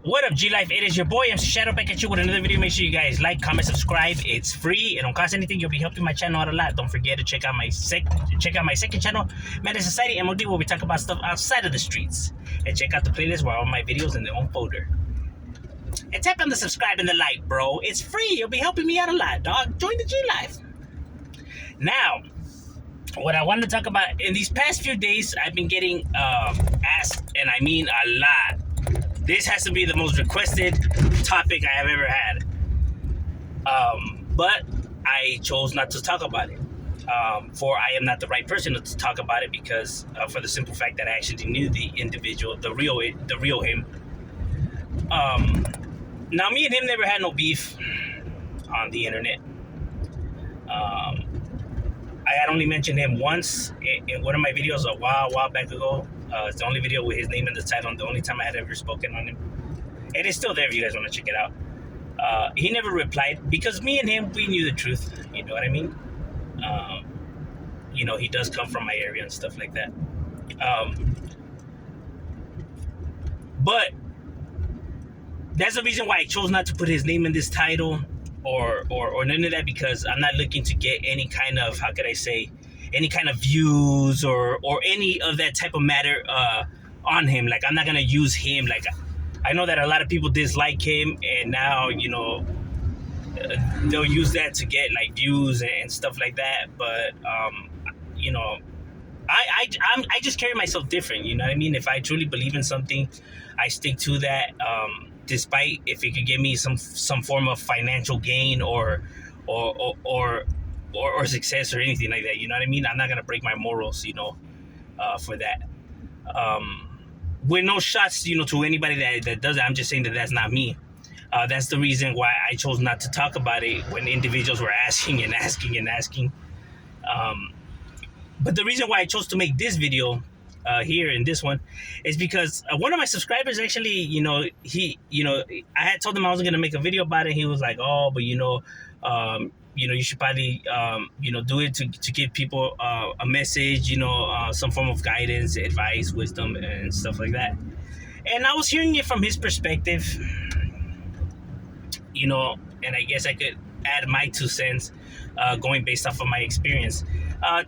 What up, G Life? It is your boy MC Shadow back at you with another video. Make sure you guys like, comment, subscribe. It's free. It don't cost anything. You'll be helping my channel out a lot. Don't forget to check out my second channel, M.O.D Society M.O.D, where we talk about stuff outside of the streets. And check out the playlist where all my videos in their own folder. And tap on the subscribe and the like, bro. It's free. You'll be helping me out a lot, dog. Join the G Life. Now, what I wanted to talk about in these past few days, I've been getting asked, and I mean a lot. This has to be the most requested topic I have ever had. But I chose not to talk about it. For I am not the right person to talk about it because for the simple fact that I actually knew the individual, the real him. Now, me and him never had no beef on the internet. I had only mentioned him once in one of my videos a while back ago. It's the only video with his name in the title, and the only time I had ever spoken on him. And it's still there if you guys want to check it out. He never replied because me and him, we knew the truth. You know what I mean? He does come from my area and stuff like that. But that's the reason why I chose not to put his name in this title or none of that, because I'm not looking to get any kind of, how could I say, any kind of views or any of that type of matter on him. Like, I'm not gonna use him. Like, I know that a lot of people dislike him, and now they'll use that to get like views and stuff like that. But I just carry myself different. You know what I mean? If I truly believe in something, I stick to that. Despite if it could give me some form of financial gain or success or anything like that, you know what I mean? I'm not gonna break my morals, for that. With no shots, to anybody that does it. I'm just saying that that's not me. That's the reason why I chose not to talk about it when individuals were asking and asking and asking. But the reason why I chose to make this video here in this one is because one of my subscribers actually, I had told him I wasn't gonna make a video about it. He was like, "Oh, but you should probably, do it to give people a message, some form of guidance, advice, wisdom, and stuff like that." And I was hearing it from his perspective, and I guess I could add my 2 cents going based off of my experience.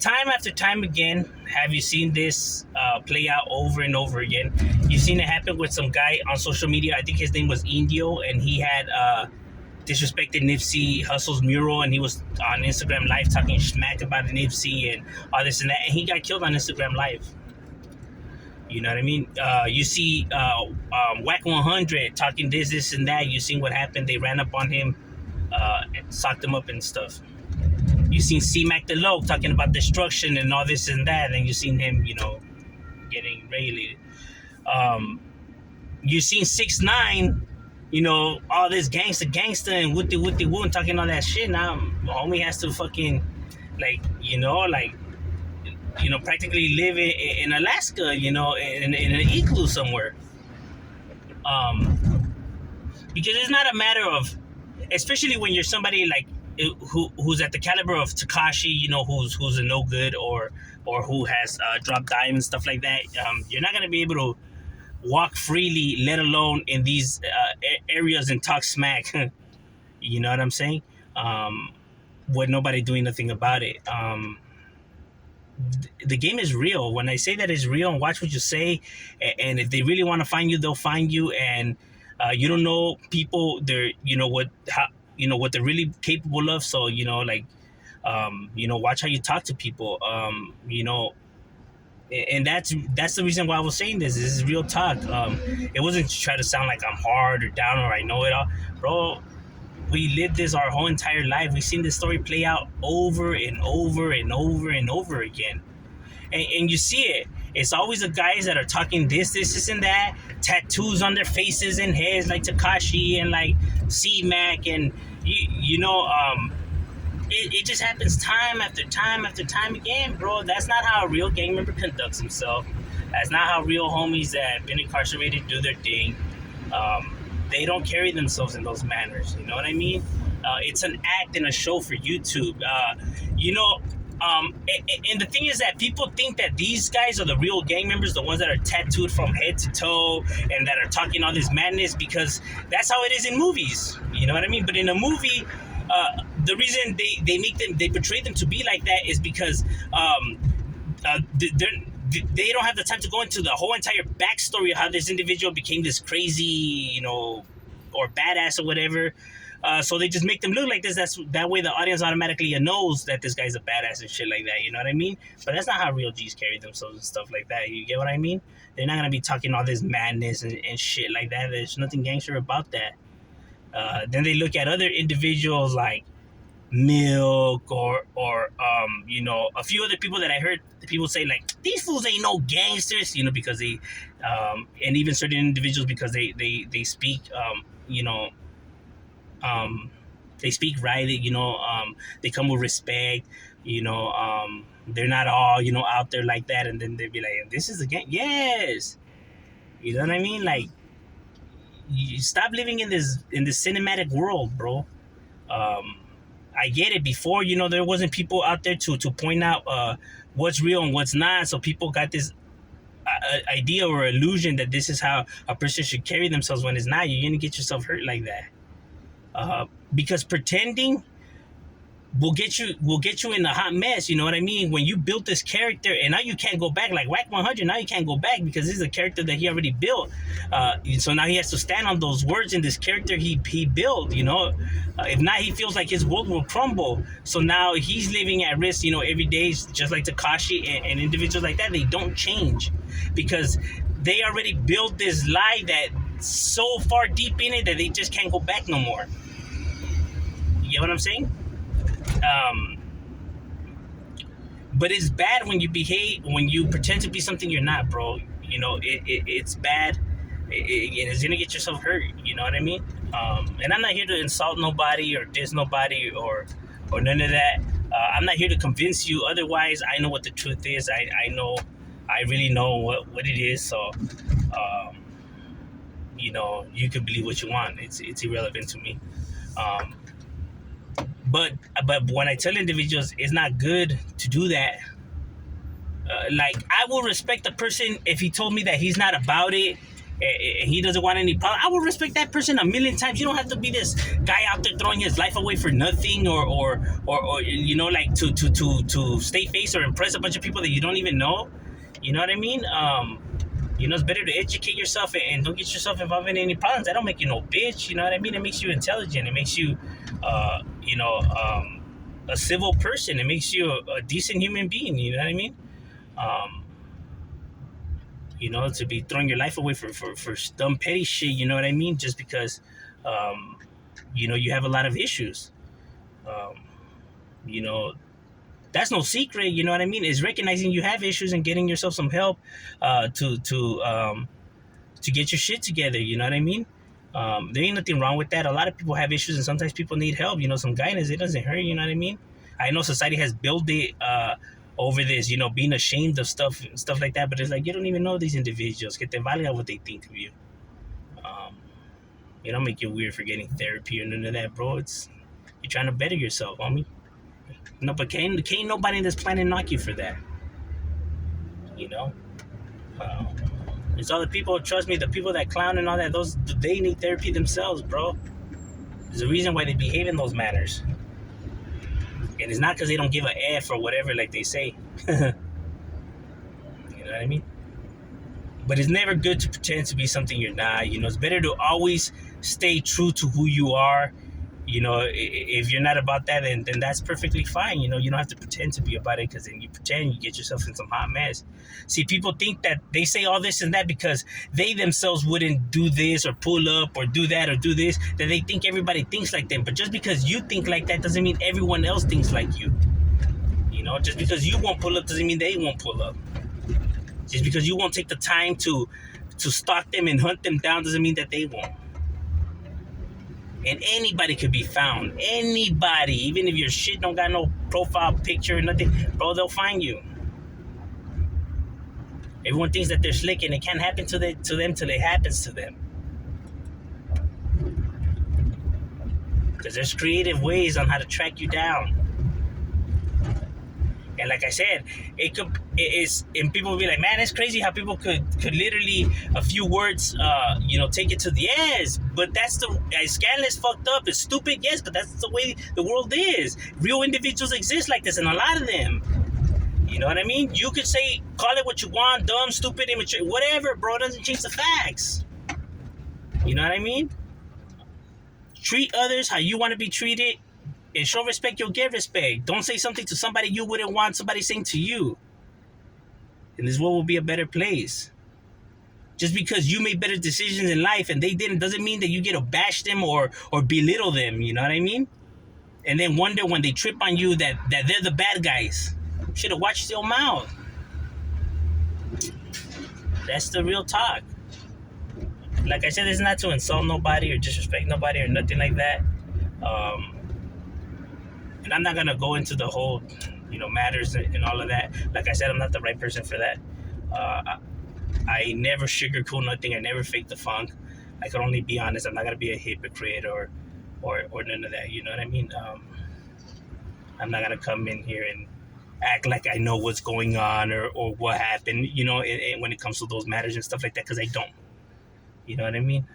Time after time again, have you seen this play out over and over again? You've seen it happen with some guy on social media. I think his name was Indio, and he had disrespected Nipsey Hussle's mural, and he was on Instagram Live talking smack about Nipsey and all this and that, and he got killed on Instagram Live. You know what I mean? You see Whack 100 talking this and that. You seen what happened? They ran up on him, and socked him up and stuff. You seen C-Mac the Low talking about destruction and all this and that, and you seen him, getting regulated. You seen 6ix9ine, all this gangster and wooty woo and talking all that shit. Now homie has to fucking practically live in Alaska, in an igloo somewhere. Because it's not a matter of, especially when you're somebody like who's at the caliber of Tekashi, who's a no good or who has dropped dime and stuff like that. You're not gonna be able to walk freely, let alone in these areas and talk smack. You know what I'm saying? With nobody doing nothing about it. The game is real. When I say that it's real, and watch what you say, and if they really want to find you, they'll find you. And you don't know people, they're what they're really capable of. So watch how you talk to people. And that's the reason why I was saying this. This is real talk. It wasn't to try to sound like I'm hard or down or I know it all, bro. We lived this our whole entire life. We've seen this story play out over and over and over and over again. And you see it. It's always the guys that are talking this and that, tattoos on their faces and heads like Tekashi and like C-Mac, and it just happens time after time after time again, bro. That's not how a real gang member conducts himself. That's not how real homies that have been incarcerated do their thing. They don't carry themselves in those manners. You know what I mean? It's an act and a show for YouTube. And the thing is that people think that these guys are the real gang members, the ones that are tattooed from head to toe and that are talking all this madness, because that's how it is in movies. You know what I mean? But in a movie, the reason they portray them to be like that is because they don't have the time to go into the whole entire backstory of how this individual became this crazy, or badass or whatever. So they just make them look like this. That way the audience automatically knows that this guy's a badass and shit like that. You know what I mean? But that's not how real G's carry themselves and stuff like that. You get what I mean? They're not gonna be talking all this madness and shit like that. There's nothing gangster about that. Then they look at other individuals like Milk or a few other people that I heard people say like these fools ain't no gangsters, because they and even certain individuals because they speak they speak right, they come with respect, they're not all out there like that, and then they'd be like, this is a gang. Yes, you know what I mean? Like, you stop living in this cinematic world, bro. I get it. Before, there wasn't people out there to point out what's real and what's not. So people got this idea or illusion that this is how a person should carry themselves, when it's not. You're gonna get yourself hurt like that. Because pretending will get you in a hot mess. You know what I mean? When you built this character and now you can't go back, like Whack 100, now you can't go back because this is a character that he already built. So now he has to stand on those words in this character he built. If not, he feels like his world will crumble. So now he's living at risk. Every day, just like Takashi and individuals like that, they don't change because they already built this lie that's so far deep in it that they just can't go back no more. You get what I'm saying? But it's bad when you pretend to be something you're not, bro. It's bad. It's gonna get yourself hurt. You know what I mean? And I'm not here to insult nobody or diss nobody or none of that. I'm not here to convince you otherwise. I know what the truth is. I really know what it is. So, you can believe what you want. It's irrelevant to me. But when I tell individuals it's not good to do that, like, I will respect the person if he told me that he's not about it and he doesn't want any problem. I will respect that person a million times. You don't have to be this guy out there throwing his life away for nothing or like to stay face or impress a bunch of people that you don't even know. You know what I mean? It's better to educate yourself and don't get yourself involved in any problems. That don't make you no bitch. You know what I mean? It makes you intelligent. It makes you, a civil person. It makes you a decent human being. You know what I mean? To be throwing your life away for dumb petty shit. You know what I mean? Just because, you have a lot of issues. That's no secret. You know what I mean? It's recognizing you have issues and getting yourself some help to get your shit together. You know what I mean? There ain't nothing wrong with that. A lot of people have issues and sometimes people need help. Some guidance. It doesn't hurt. You know what I mean? I know society has built it over this, being ashamed of stuff like that. But it's like, you don't even know these individuals. Que te valga what they think of you. Make you weird for getting therapy or none of that, bro. You're trying to better yourself, homie. No, but can't nobody in this planet knock you for that. It's all the people, trust me, the people that clown and all that, they need therapy themselves, bro. There's a reason why they behave in those manners. And it's not because they don't give a F or whatever like they say. You know what I mean? But it's never good to pretend to be something you're not. It's better to always stay true to who you are. If you're not about that, then that's perfectly fine. You don't have to pretend to be about it, because then you pretend, you get yourself in some hot mess. See, people think that they say all this and that because they themselves wouldn't do this or pull up or do that or do this, that they think everybody thinks like them. But just because you think like that doesn't mean everyone else thinks like you. Just because you won't pull up doesn't mean they won't pull up. Just because you won't take the time to stalk them and hunt them down doesn't mean that they won't. And anybody could be found. Anybody. Even if your shit don't got no profile picture or nothing, bro, they'll find you. Everyone thinks that they're slick and it can't happen to them till it happens to them. Because there's creative ways on how to track you down. And like I said, and people will be like, man, it's crazy how people could literally a few words, take it to the ass. But that's scandalous, fucked up, it's stupid, yes, but that's the way the world is. Real individuals exist like this, and a lot of them. You know what I mean? You could say, call it what you want, dumb, stupid, immature, whatever, bro. It doesn't change the facts. You know what I mean? Treat others how you want to be treated, and show respect, you'll get respect. Don't say something to somebody you wouldn't want somebody saying to you. And this world will be a better place. Just because you made better decisions in life and they didn't, doesn't mean that you get to bash them or belittle them. You know what I mean? And then wonder when they trip on you that they're the bad guys. Should have watched your mouth. That's the real talk. Like I said, it's not to insult nobody or disrespect nobody or nothing like that. And I'm not gonna go into the whole, matters and all of that. Like I said, I'm not the right person for that. I never sugarcoat nothing. I never fake the funk. I can only be honest. I'm not gonna be a hypocrite or none of that. You know what I mean? I'm not gonna come in here and act like I know what's going on or what happened. When it comes to those matters and stuff like that, because I don't. You know what I mean?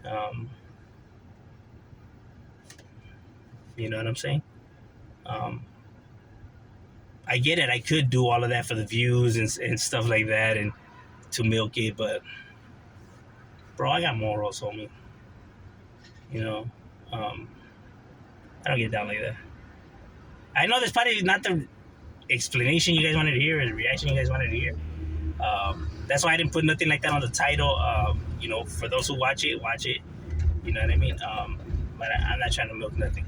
You know what I'm saying? I get it. I could do all of that for the views and stuff like that and to milk it, but bro, I got morals, homie. I don't get down like that. I know this probably not the explanation you guys wanted to hear or the reaction you guys wanted to hear. That's why I didn't put nothing like that on the title. For those who watch it, watch it. You know what I mean? But I'm not trying to milk nothing.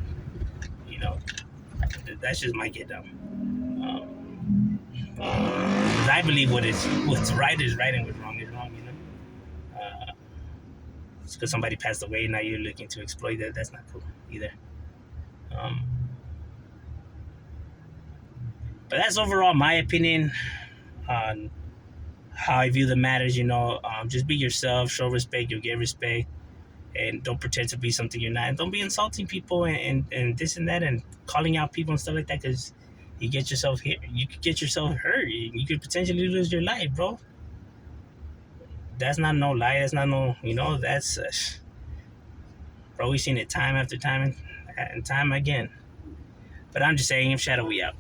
That's just my get down. Because I believe what's right is right and what's wrong is wrong. It's because somebody passed away now you're looking to exploit that. That's not cool either. But that's overall my opinion on how I view the matters. Just be yourself, show respect, you'll get respect, and don't pretend to be something you're not. And don't be insulting people and this and that and calling out people and stuff like that, because you get yourself hit. You could get yourself hurt. You could potentially lose your life, bro. That's not no lie. That's not no, that's, bro, we've seen it time after time and time again. But I'm just saying, Shadow, we out.